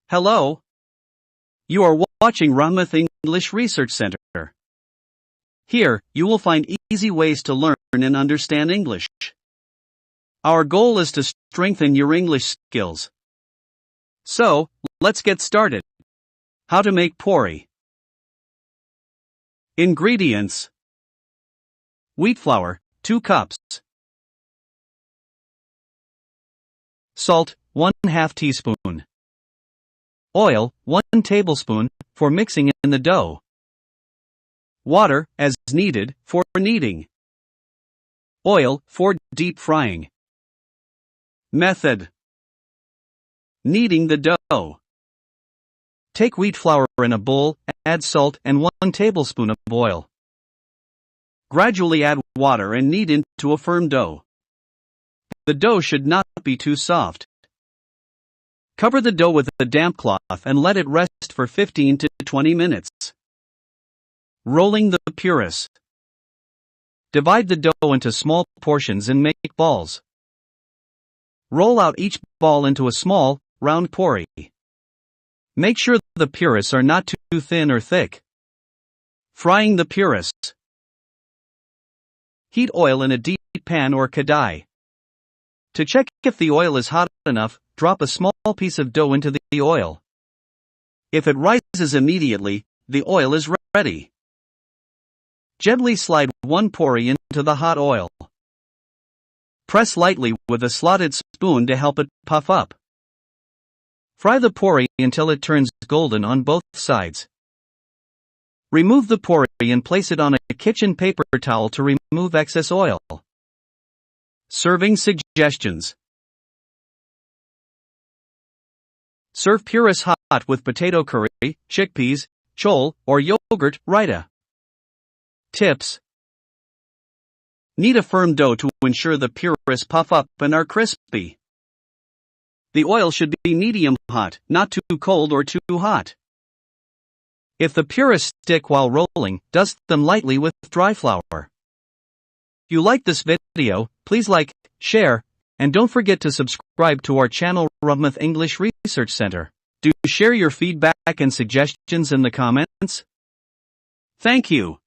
Hello. You are watching Rahmat English Research Center. Here, you will find easy ways to learn and understand English. Our goal is to strengthen your English skills. So, let's get started. How to make puri. Ingredients: wheat flour, 2 cups. Salt, 1/2 teaspoon. Oil, 1 tablespoon, for mixing in the dough. Water, as needed, for kneading. Oil, for deep frying. Method: kneading the dough. Take wheat flour in a bowl, add salt and 1 tablespoon of oil. Gradually add water and knead into a firm dough. The dough should not be too soft. Cover the dough with a damp cloth and let it rest for 15 to 20 minutes. Rolling the puris. Divide the dough into small portions and make balls. Roll out each ball into a small, round puri. Make sure the puris are not too thin or thick. Frying the puris. Heat oil in a deep pan or kadai. To check if the oil is hot enough, drop a small piece of dough into the oil. If it rises immediately, the oil is ready. Gently slide 1 puri into the hot oil. Press lightly with a slotted spoon to help it puff up. Fry the puri until it turns golden on both sides. Remove the puri and place it on a kitchen paper towel to remove excess oil. Serving suggestions: serve puris hot with potato curry, chickpeas, chole, or yogurt raita. Tips: knead a firm dough to ensure the puris puff up and are crispy. The oil should be medium hot, not too cold or too hot. If the puris stick while rolling, dust them lightly with dry flour. If you like this video, please like, share, and don't forget to subscribe to our channel Rahmat English Research Center. Do share your feedback and suggestions in the comments. Thank you.